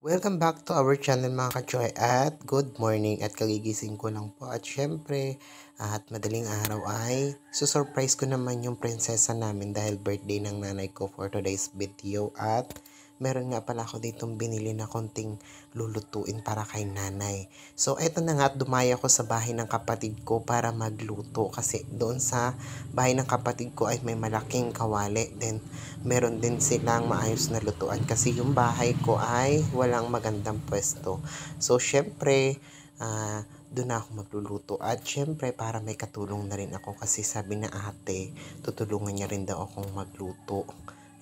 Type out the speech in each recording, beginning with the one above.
Welcome back to our channel mga ka-choy at good morning at kagigising ko lang po at syempre at madaling araw ay susurprise ko naman yung prinsesa namin dahil birthday ng nanay ko for today's video at meron nga pala ako ditong binili na konting lulutuin para kay nanay. So eto na nga at dumaya ko sa bahay ng kapatid ko para magluto kasi doon sa bahay ng kapatid ko ay may malaking kawali then meron din silang maayos na lutuan kasi yung bahay ko ay walang magandang pwesto. So syempre doon na ako magluluto at syempre para may katulong na rin ako kasi sabi na ate tutulungan niya rin daw akong magluto.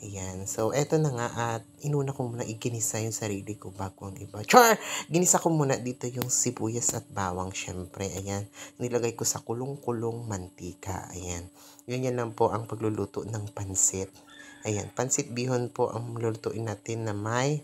Ayan. So, eto na nga at inuna ko muna iginisa yung sarili ko bago ang iba. Char! Ginisa ko muna dito yung sibuyas at bawang syempre. Ayan. Nilagay ko sa kulong-kulong mantika. Ayan. Ganyan lang po ang pagluluto ng pansit. Ayan. Pansit bihon po ang lulutuin natin na may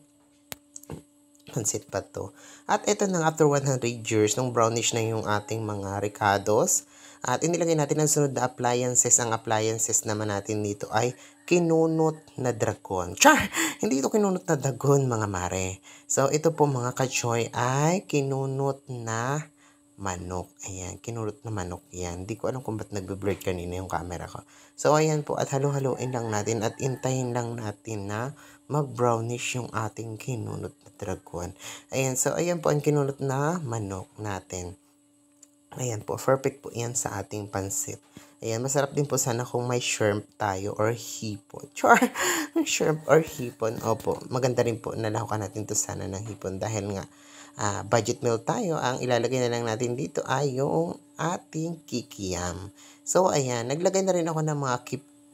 pansit pa to. At ito na after 100 years, nung brownish na yung ating mga ricados. At inilagay natin ang sunod na appliances. Ang appliances naman natin dito ay kinunot na dragon. Char! Hindi ito kinunot na dragon mga mare. So ito po mga kachoy ay kinunot na manok. Ayan, kinunot na manok yan. Hindi ko alam kung ba't nagbe-blur kanina yung camera ko. So ayan po at halo-haloin lang natin at intayin lang natin na mag-brownish yung ating kinunot na dragon. Ayan, so ayan po ang kinunot na manok natin. Ayan po, perfect po yan sa ating pansit. Ayan, masarap din po sana kung may shrimp tayo or hipon. Char! Shrimp or hipon. Opo, maganda rin po nalahukan natin to sana ng hipon dahil nga budget meal tayo. Ang ilalagay na lang natin dito ay yung ating kikiyam. So, ayan, naglagay na rin ako ng mga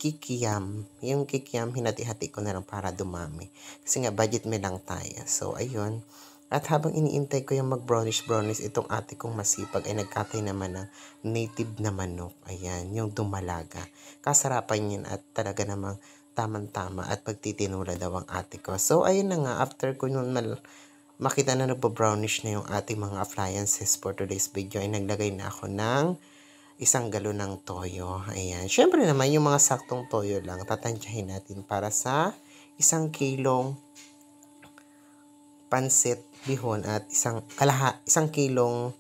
kikiyam. Yung kikiyam, hinati-hati ko na lang para dumami. Kasi nga, budget meal lang tayo. So, ayun. At habang iniintay ko yung mag-brownish itong ate kong masipag ay nagkatay naman ng native na manok. Ayan, yung dumalaga. Kasarapan yan at talaga namang tamang-tama at pagtitinula daw ang ate ko. So, ayun na nga, after ko nun makita na nagpa-brownish na yung ating mga appliances for today's video ay naglagay na ako ng isang galon ng toyo. Ayan. Syempre naman, yung mga saktong toyo lang, tatansyahin natin para sa 1 kilong pansit bihon at isang kilong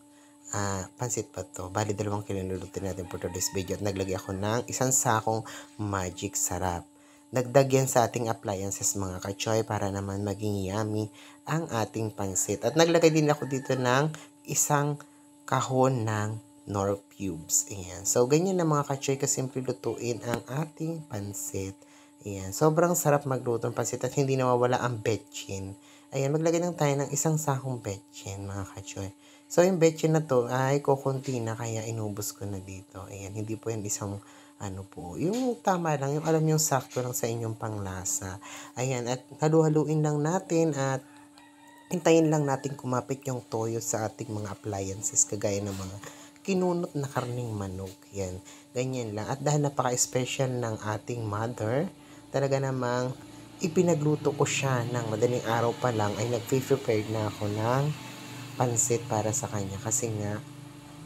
pansit pa to. Bali 2 kilo lulutin natin for today's video at naglagay ako ng isang sakong magic sarap. Dagdag yan sa ating appliances mga kachoy para naman maging yummy ang ating pansit. At naglagay din ako dito ng isang kahon ng nor cubes. Ayan. So ganyan na mga kachoy kasimple lutuin ang ating pansit. Ayan. Sobrang sarap magluto ng pansit at hindi nawawala ang betchin. Ayan, maglagay lang tayo ng isang sakong betchin, mga kachoy. So, yung betchin na to ay kukunti na, kaya inubos ko na dito. Ayan, hindi po yan isang, yung tama lang, yung alam yung sakto lang sa inyong panglasa. Ayan, at halu-haluin lang natin at hintayin lang natin kumapit yung toyo sa ating mga appliances, kagaya ng mga kinunot na karning manok. Yan, ganyan lang. At dahil napaka-special ng ating mother, talaga namang ipinagluto ko siya ng madaling araw pa lang ay nag-prepare na ako ng pansit para sa kanya kasi nga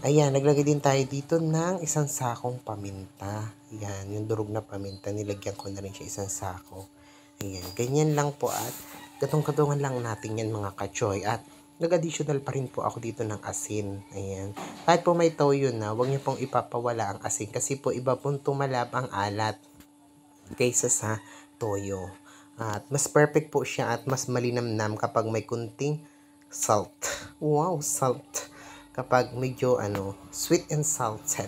ayan, naglagay din tayo dito ng isang sakong paminta. Ayan, yung durog na paminta, nilagyan ko na rin siya isang sako. Ayan, ganyan lang po at gatong-gatungan lang natin yan mga kachoy at nag-additional pa rin po ako dito ng asin. Ayan, kahit po may toyo na, huwag niyo pong ipapawala ang asin kasi po iba pong tumalab ang alat kaysa sa toyo. At mas perfect po siya at mas malinamnam kapag may kunting salt. Wow, salt. Kapag medyo sweet and salted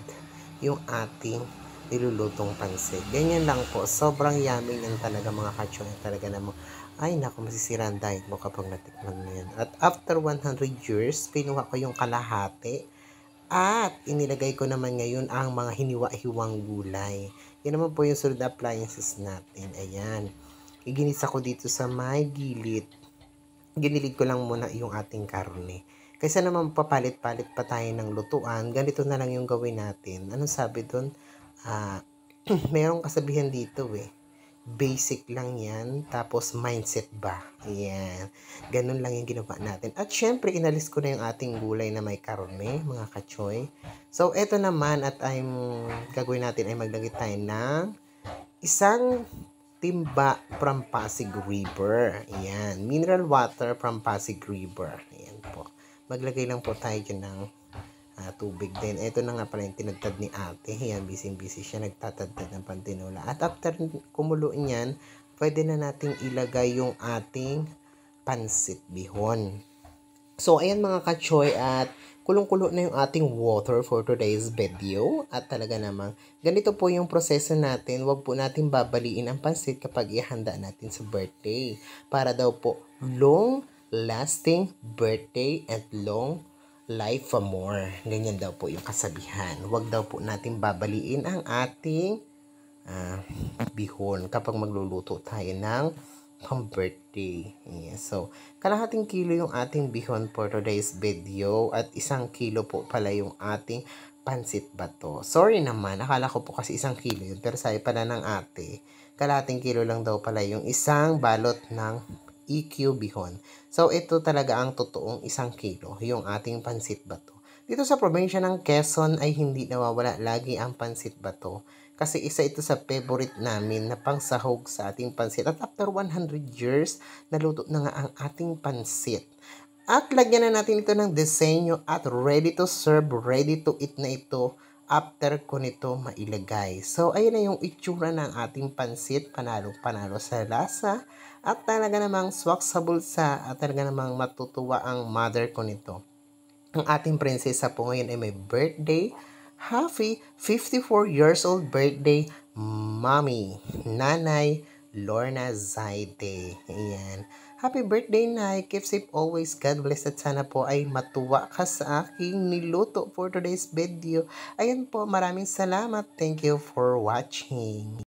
yung ating nilulutong pansit. Ganyan lang po. Sobrang yummy yan talaga mga kachoy. Talaga namang, ay naku, masisira ang diet mo kapag natikman mo yan. At after 100 years, kinuha ko yung kalahati. At inilagay ko naman ngayon ang mga hiniwa-hiwang gulay. Yan naman po yung sunod appliances natin. Ayan. Iginisa ko dito sa may gilid. Ginilig ko lang muna yung ating karne. Kaysa naman papalit-palit pa tayo ng lutuan, ganito na lang yung gawin natin. Anong sabi doon? Merong kasabihan dito basic lang yan, tapos mindset ba? Ayan. Ganun lang yung ginawa natin. At syempre, inalis ko na yung ating gulay na may karne, mga kachoy. So, eto naman at gagawin natin ay maglagay tayo ng isang timba from Pasig River. Ayan, mineral water from Pasig River. Ayan po. Maglagay lang po tayo dyan ng tubig din. Ito na nga pala yung tinadtad ni ate. Ayan, busy-busy siya nagtatadtad ng pantinola. At after kumulo niyan, pwede na nating ilagay yung ating pansit bihon. So, ayan mga kachoy, at kulong-kulo na yung ating water for today's video. At talaga namang, ganito po yung proseso natin. Huwag po natin babaliin ang pansit kapag ihanda natin sa birthday. Para daw po, long-lasting birthday and long life for more. Ganyan daw po yung kasabihan. Huwag daw po natin babaliin ang ating bihon kapag magluluto tayo ng pang-birthday. Yeah. So, kalahating kilo yung ating bihon for today's video at 1 kilo po pala yung ating pansit bato. Sorry naman, akala ko po kasi 1 kilo yun, pero sabi pala ng ate, kalahating kilo lang daw pala yung isang balot ng EQ bihon. So, ito talaga ang totoong 1 kilo, yung ating pansit bato. Dito sa probinsya ng Quezon ay hindi nawawala lagi ang pansit bato. Kasi isa ito sa favorite namin na pangsahog sa ating pansit. At after 100 years, naluto na nga ang ating pansit. At lagyan na natin ito ng disenyo at ready to serve, ready to eat na ito after ko nito mailagay. So, ayun na yung itsura ng ating pansit. Panalo-panalo sa lasa. At talaga namang swak sa bulsa. At talaga namang matutuwa ang mother ko nito. Ang ating prinsesa po ngayon ay may birthday. Happy 54 years old birthday, Mommy, Nanay Lorna Zaide. Ayan. Happy birthday, Nay. Keep safe always. God bless at sana po ay matuwa ka sa aking niluto for today's video. Ayan po, maraming salamat. Thank you for watching.